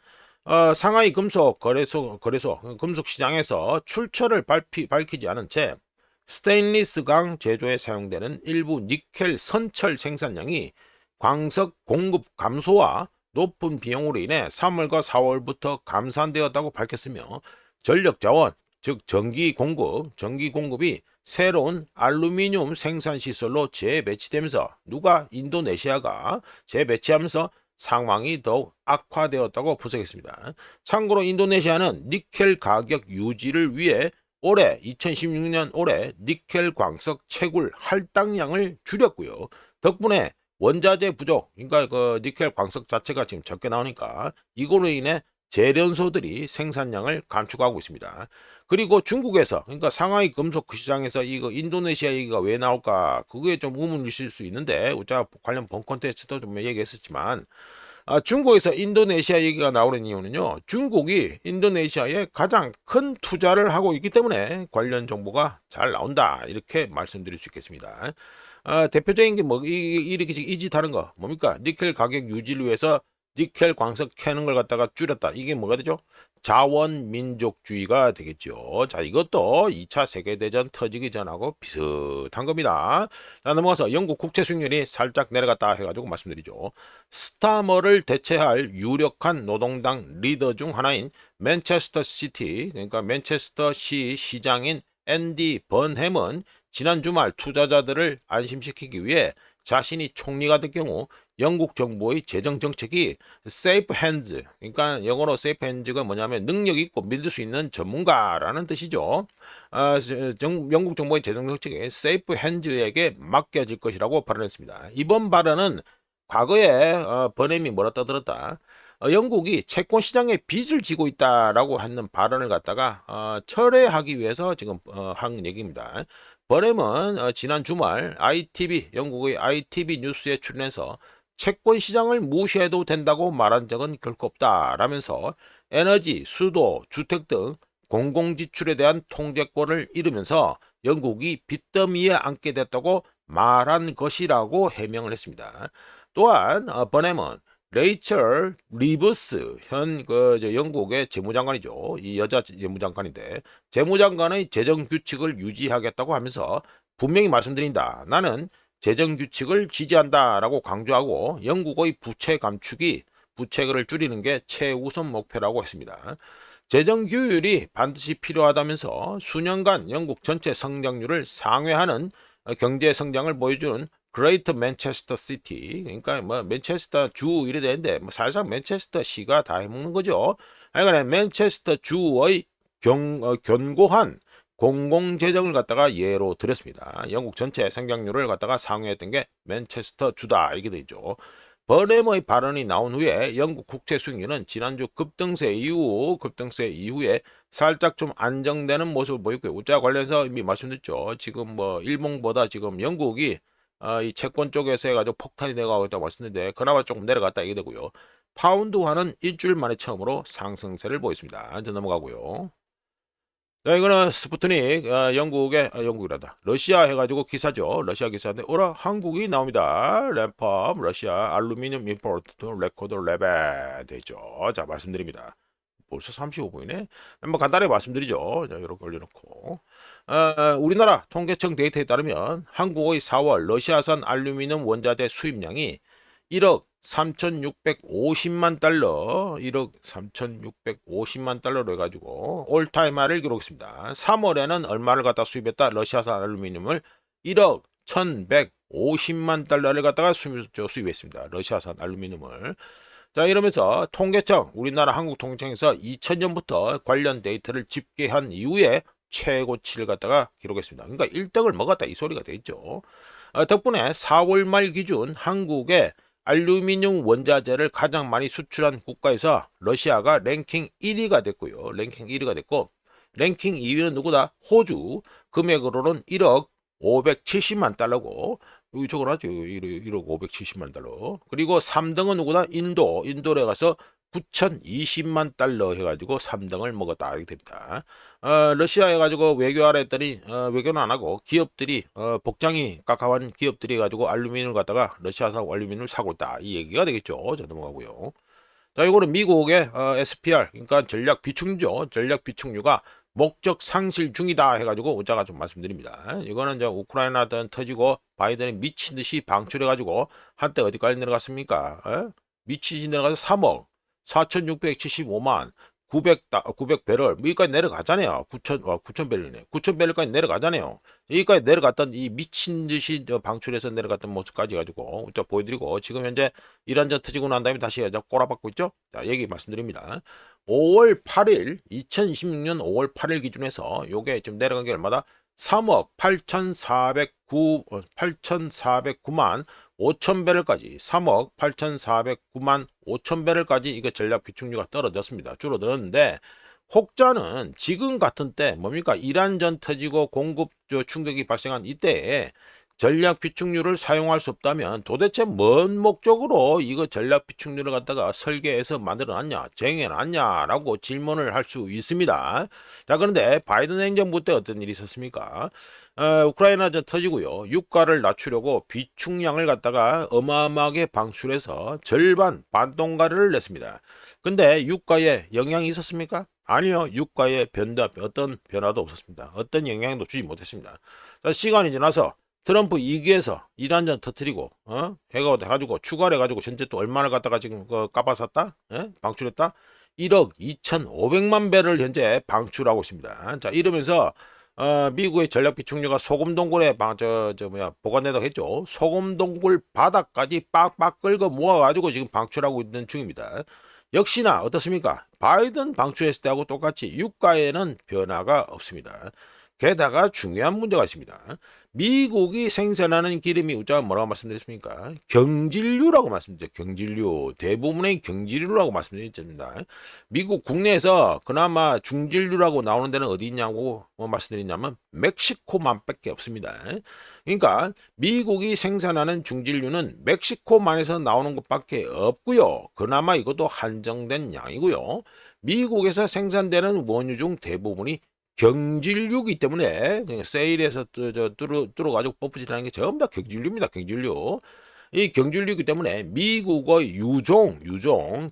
상하이 금속 거래소 금속 시장에서 출처를 밝히지 않은 채 스테인리스강 제조에 사용되는 일부 니켈 선철 생산량이 광석 공급 감소와 높은 비용으로 인해 3월과 4월부터 감산되었다고 밝혔으며 전력자원, 즉 전기공급이 새로운 알루미늄 생산 시설로 재배치되면서 인도네시아가 재배치하면서 상황이 더욱 악화되었다고 분석했습니다. 참고로 인도네시아는 니켈 가격 유지를 위해 올해 2016년 올해 니켈 광석 채굴 할당량을 줄였고요. 덕분에 원자재 부족, 그러니까 그 니켈 광석 자체가 지금 적게 나오니까 이거로 인해 재련소들이 생산량을 감축하고 있습니다. 그리고 중국에서 그러니까 상하이 금속 시장에서 이거 인도네시아 얘기가 왜 나올까 그게 좀 의문이 있을 수 있는데 제가 관련 본 콘텐츠도 좀 얘기했었지만 중국에서 인도네시아 얘기가 나오는 이유는요 중국이 인도네시아에 가장 큰 투자를 하고 있기 때문에 관련 정보가 잘 나온다 이렇게 말씀드릴 수 있겠습니다. 대표적인 게 뭐 이렇게 이짓하는 거 뭡니까? 니켈 가격 유지를 위해서 니켈 광석 캐는 걸 갖다가 줄였다. 이게 뭐가 되죠? 자원민족주의가 되겠죠. 자, 이것도 2차 세계대전 터지기 전하고 비슷한 겁니다. 자, 넘어가서 영국 국채 수익률이 살짝 내려갔다 해가지고 말씀드리죠. 스타머를 대체할 유력한 노동당 리더 중 하나인 맨체스터 시티, 그러니까 맨체스터시 시장인 앤디 번햄은 지난 주말 투자자들을 안심시키기 위해 자신이 총리가 될 경우 영국 정부의 재정 정책이 safe hands, 그러니까 영어로 safe hands가 뭐냐면 능력 있고 믿을 수 있는 전문가라는 뜻이죠. 영국 정부의 재정 정책이 safe hands에게 맡겨질 것이라고 발언했습니다. 이번 발언은 과거에 버넴이 뭐라 떠들었다. 영국이 채권 시장에 빚을 지고 있다라고 하는 발언을 갖다가 철회하기 위해서 지금 한 얘기입니다. 버넴은 지난 주말 영국의 ITV 뉴스에 출연해서 채권 시장을 무시해도 된다고 말한 적은 결코 없다라면서 에너지, 수도, 주택 등 공공지출에 대한 통제권을 잃으면서 영국이 빚더미에 앉게 됐다고 말한 것이라고 해명을 했습니다. 또한 버넴은 레이첼 리브스 현 영국의 재무장관이죠. 이 여자 재무장관인데 재무장관의 재정 규칙을 유지하겠다고 하면서 분명히 말씀드린다. 나는 재정 규칙을 지지한다라고 강조하고 영국의 부채를 줄이는 게 최우선 목표라고 했습니다. 재정 규율이 반드시 필요하다면서 수년간 영국 전체 성장률을 상회하는 경제 성장을 보여준 그레이트 맨체스터 시티, 그러니까 뭐 맨체스터 주 이래 되는데 뭐 사실상 맨체스터 시가 다 해먹는 거죠. 하여간에 맨체스터 주의 견고한 공공재정을 갖다가 예로 들었습니다. 영국 전체 생장률을 갖다가 상회했던 게 맨체스터 주다 이렇게 되죠. 버램의 발언이 나온 후에 영국 국채 수익률은 지난주 급등세 이후에 살짝 좀 안정되는 모습을 보였고요. 우자 관련해서 이미 말씀드렸죠. 지금 뭐 일봉보다 지금 영국이 이 채권 쪽에서 해가지고 폭탄이 되어가고 있다고 말씀드렸는데 그나마 조금 내려갔다 이게 되고요. 파운드화는 일주일 만에 처음으로 상승세를 보였습니다. 이제 넘어가고요. 자, 이거는 스푸트닉, 영국이란다. 러시아 해가지고 기사죠. 러시아 기사인데, 한국이 나옵니다. 램펌, 러시아, 알루미늄 임포트, 레코드 레벨 되죠. 자, 말씀드립니다. 벌써 35분이네. 한번 간단히 말씀드리죠. 자, 이렇게 올려놓고. 우리나라 통계청 데이터에 따르면 한국의 4월 러시아산 알루미늄 원자재 수입량이 1억 3,650만 달러, 1억 3,650만 달러로 해가지고 올타임 하이를 기록했습니다. 3월에는 얼마를 갖다 수입했다? 러시아산 알루미늄을 1억 1,150만 달러를 갖다가 수입했습니다. 러시아산 알루미늄을. 자, 이러면서 통계청, 우리나라 한국통계청에서 2000년부터 관련 데이터를 집계한 이후에 최고치를 갖다가 기록했습니다. 그러니까 1등을 먹었다 이 소리가 되죠. 덕분에 4월 말 기준 한국의 알루미늄 원자재를 가장 많이 수출한 국가에서 러시아가 랭킹 1위가 됐고요. 랭킹 1위가 됐고 랭킹 2위는 누구다? 호주. 금액으로는 1억 570만 달러고 여기 적어놨죠. 1억 570만 달러. 그리고 3등은 누구다? 인도에 가서 9,020만 달러 해가지고 3등을 먹었다 이렇게 됩니다. 러시아 해가지고 외교하라 했더니 외교는 안 하고 기업들이 복장이 깎아온 기업들이 해가지고 알루미늄을 갖다가 러시아산 알루미늄을 사고 있다 이 얘기가 되겠죠. 자, 넘어가고요. 자, 이거는 미국의 SPR 그러니까 전략 비축유죠. 전략 비축유가 목적 상실 중이다 해가지고 오자가 좀 말씀드립니다. 이거는 이제 우크라이나든 터지고 바이든이 미친 듯이 방출해가지고 한때 어디까지 내려갔습니까? 미치지 내려가서 3억 4,675만 900배럴 여기까지 내려가잖아요. 9,000배럴이네. 9,000배럴까지 내려가잖아요. 여기까지 내려갔던 이 미친 듯이 방출해서 내려갔던 모습까지 가지고 자 보여드리고 지금 현재 이란전 터지고 난 다음에 다시 꼬라박고 있죠. 자, 얘기 말씀드립니다. 5월 8일 2026년 5월 8일 기준에서 요게 지금 내려간 게 얼마다? 3억 8,409만 5,000배럴까지 3억 8,409만 5,000배럴까지 이거 전략 비축유가 떨어졌습니다. 줄어드는데 혹자는 지금 같은 때 뭡니까? 이란전 터지고 공급 충격이 발생한 이때에 전략 비축유를 사용할 수 없다면 도대체 뭔 목적으로 이거 전략 비축유를 갖다가 설계해서 만들어놨냐, 쟁여놨냐라고 질문을 할 수 있습니다. 자, 그런데 바이든 행정부 때 어떤 일이 있었습니까? 우크라이나전 터지고요. 유가를 낮추려고 비축량을 갖다가 어마어마하게 방출해서 절반 반동가를 냈습니다. 근데 유가에 영향이 있었습니까? 아니요. 유가에 어떤 변화도 없었습니다. 어떤 영향도 주지 못했습니다. 자, 시간이 지나서 트럼프 2기에서 이란전 터뜨리고 해가지고 추가를 해가지고 현재 또 얼마를 갖다가 지금 까봤었다? 방출했다? 1억 2,500만 배를 현재 방출하고 있습니다. 자, 이러면서 미국의 전략 비축유가 소금동굴에 보관된다고 했죠. 소금동굴 바닥까지 빡빡 긁어 모아가지고 지금 방출하고 있는 중입니다. 역시나 어떻습니까? 바이든 방출했을 때하고 똑같이 유가에는 변화가 없습니다. 게다가 중요한 문제가 있습니다. 미국이 생산하는 기름이 우자가 뭐라고 말씀드렸습니까? 경질유라고 말씀드렸죠. 경질유. 대부분의 경질유라고 말씀드렸습니다. 미국 국내에서 그나마 중질유라고 나오는 데는 어디 있냐고 말씀드렸냐면 멕시코만 밖에 없습니다. 그러니까 미국이 생산하는 중질유는 멕시코만에서 나오는 것밖에 없고요. 그나마 이것도 한정된 양이고요. 미국에서 생산되는 원유 중 대부분이 경질유이기 때문에 그냥 세일에서 뚫어가지고 뽑으시라는 게 전부 다 경질유입니다. 경질유. 이 경질유이기 때문에 미국의 유종,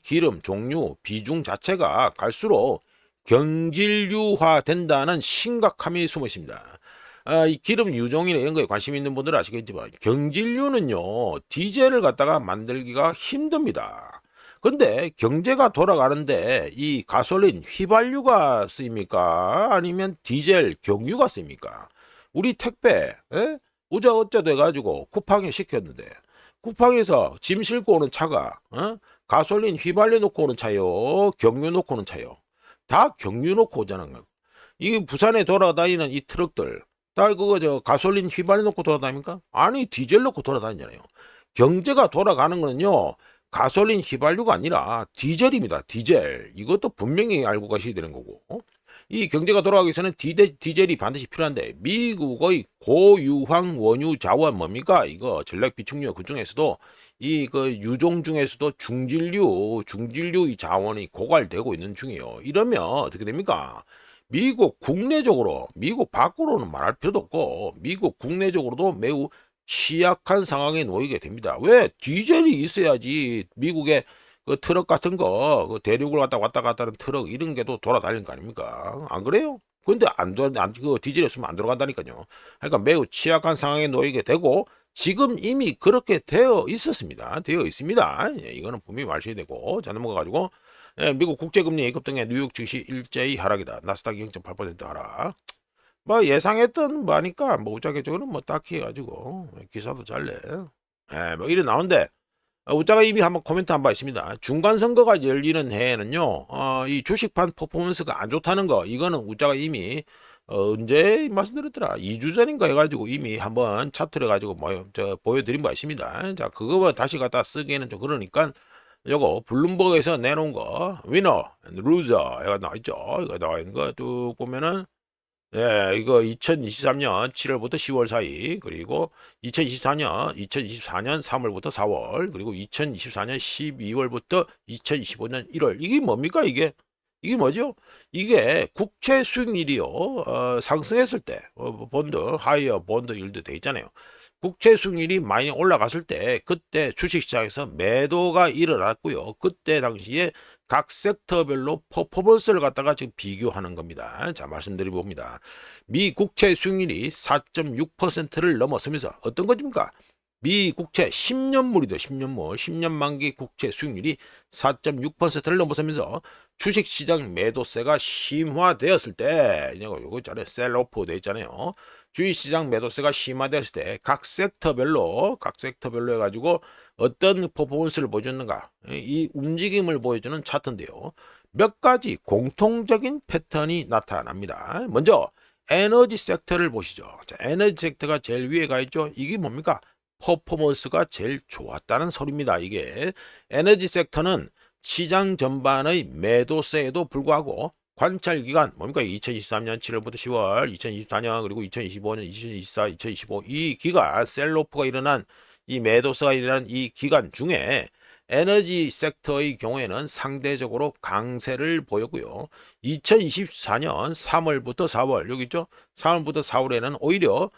기름, 종류, 비중 자체가 갈수록 경질유화 된다는 심각함이 숨어 있습니다. 이 기름 유종이나 이런 거에 관심 있는 분들은 아시겠지만 경질유는요 디젤을 갖다가 만들기가 힘듭니다. 근데 경제가 돌아가는데 이 가솔린 휘발유가 쓰입니까? 아니면 디젤 경유가 쓰입니까? 우리 택배 어쩌 돼가지고 쿠팡에 시켰는데 쿠팡에서 짐 싣고 오는 차가 가솔린 휘발유 놓고 오는 차요, 경유 놓고 오는 차요. 다 경유 놓고 오자는 거예요. 이게 부산에 돌아다니는 이 트럭들 다 그거 저 가솔린 휘발유 넣고 돌아다닙니까? 아니 디젤 넣고 돌아다니잖아요. 경제가 돌아가는 거는요 가솔린 휘발유가 아니라 디젤입니다. 디젤. 이것도 분명히 알고 가셔야 되는 거고. 이 경제가 돌아가기 위해서는 디젤이 반드시 필요한데 미국의 고유황 원유 자원 뭡니까? 이거 전략 비축유 그 중에서도 이 그 유종 중에서도 중진류 이 자원이 고갈되고 있는 중이에요. 이러면 어떻게 됩니까? 미국 국내적으로 미국 밖으로는 말할 필요도 없고 미국 국내적으로도 매우 취약한 상황에 놓이게 됩니다. 왜? 디젤이 있어야지 미국의 그 트럭 같은 거, 그 대륙을 왔다 갔다 하는 트럭 이런 게도 돌아다니는 거 아닙니까? 안 그래요? 근데 그 디젤이 없으면 안 돌아간다니까요. 그러니까 매우 취약한 상황에 놓이게 되고 지금 이미 그렇게 되어 있었습니다. 되어 있습니다. 예, 이거는 분명히 말셔야 되고 자 넘어가가지고 예, 미국 국제금리 A급 등의 뉴욕 증시 일제히 하락이다. 나스닥 0.8% 하락. 뭐 예상했던 바니까 뭐 우짜개적으로는 뭐 딱히 해가지고 기사도 잘 내. 예, 뭐 이래 나오는데 우짜가 이미 한번 코멘트 한 바 있습니다. 중간 선거가 열리는 해에는요, 이 주식판 퍼포먼스가 안 좋다는 거, 이거는 우짜가 이미 언제 말씀드렸더라? 2주 전인가 해가지고 이미 한번 차트를 가지고 뭐 저 보여드린 바 있습니다. 자, 그거 다시 갖다 쓰기에는 좀 그러니까 요거 블룸버그에서 내놓은 거 위너, 루저 해가 나와 있죠. 이거 나와 있는 거 쭉 보면은. 예, 이거 2023년 7월부터 10월 사이, 그리고 2024년 3월부터 4월, 그리고 2024년 12월부터 2025년 1월. 이게 뭡니까, 이게? 이게 뭐죠? 이게 국채 수익률이요, 상승했을 때, 본드, 하이어 본드 일도 돼 있잖아요. 국채 수익률이 많이 올라갔을 때, 그때 주식시장에서 매도가 일어났고요. 그때 당시에 각 섹터별로 퍼포먼스를 갖다가 지금 비교하는 겁니다. 자, 말씀드려 봅니다. 미 국채 수익률이 4.6%를 넘어서면서 어떤 것입니까? 미 국채 10년물이죠. 10년물, 10년 만기 국채 수익률이 4.6%를 넘어서면서 주식시장 매도세가 심화되었을 때, 이거 있잖아요. 셀오프 돼 있잖아요. 주식시장 매도세가 심화되었을 때 각 섹터별로 해가지고 어떤 퍼포먼스를 보여주는가, 이 움직임을 보여주는 차트인데요. 몇 가지 공통적인 패턴이 나타납니다. 먼저 에너지 섹터를 보시죠. 자, 에너지 섹터가 제일 위에 가 있죠. 이게 뭡니까? 퍼포먼스가 제일 좋았다는 소리입니다. 이게 에너지 섹터는 시장 전반의 매도세에도 불구하고 관찰 기간 뭡니까? 2023년 7월부터 10월, 2024년 그리고 2025년, 2024, 2025 이 기간 셀로프가 일어난 이 매도세가 일어난 이 기간 중에 에너지 섹터의 경우에는 상대적으로 강세를 보였고요. 2024년 3월부터 4월 여기 있죠. 3월부터 4월에는 오히려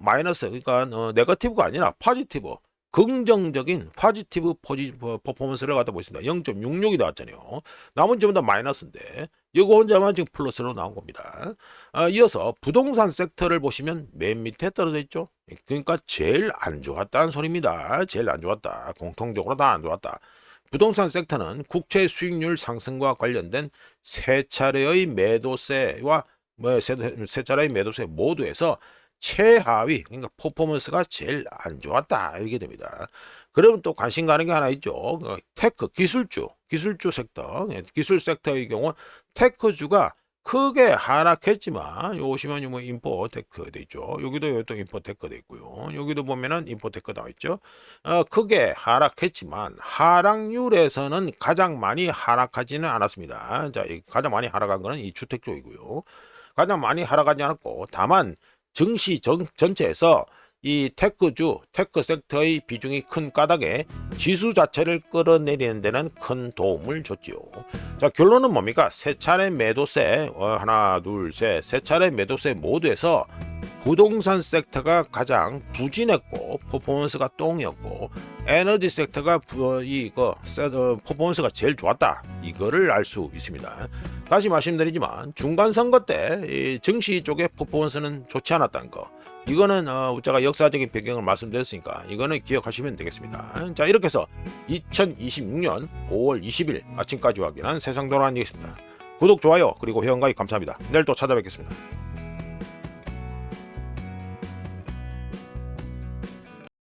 마이너스 그러니까 네거티브가 아니라 포지티브 긍정적인 포지티브 퍼포먼스를 갖다 보겠습니다. 0.66이 나왔잖아요. 나머지 전부 다 마이너스인데 이거 혼자만 지금 플러스로 나온 겁니다. 이어서 부동산 섹터를 보시면 맨 밑에 떨어져 있죠. 그러니까 제일 안 좋았다는 소리입니다. 제일 안 좋았다. 공통적으로 다 안 좋았다. 부동산 섹터는 국채 수익률 상승과 관련된 세 차례의 매도세와 세 차례의 매도세 모두에서 최하위 그러니까 퍼포먼스가 제일 안 좋았다 이게 됩니다. 그러면 또 관심 가는 게 하나 있죠. 테크 기술주 섹터 기술 섹터의 경우 테크주가 크게 하락했지만 요 보시면 뭐 인포테크 돼 있죠. 여기도 또 인포테크 돼 있고요. 여기도 보면은 인포테크 나와 있죠. 크게 하락했지만 하락률에서는 가장 많이 하락하지는 않았습니다. 자, 가장 많이 하락한 거는 이 주택 쪽이고요. 가장 많이 하락하지 않았고 다만 증시 전체에서 이 테크 섹터의 비중이 큰 까닭에 지수 자체를 끌어내리는 데는 큰 도움을 줬지요. 자, 결론은 뭡니까? 세 차례 매도세, 하나, 둘, 셋, 세 차례 매도세 모두에서 부동산 섹터가 가장 부진했고 퍼포먼스가 똥이었고 에너지 섹터가 퍼포먼스가 제일 좋았다. 이거를 알 수 있습니다. 다시 말씀드리지만 중간 선거 때 증시 쪽의 퍼포먼스는 좋지 않았다는 거. 이거는 우짜가 역사적인 배경을 말씀드렸으니까 이거는 기억하시면 되겠습니다. 자, 이렇게 해서 2026년 5월 20일 아침까지 확인한 세상 돌아다니겠습니다. 구독, 좋아요, 그리고 회원가입 감사합니다. 내일 또 찾아뵙겠습니다.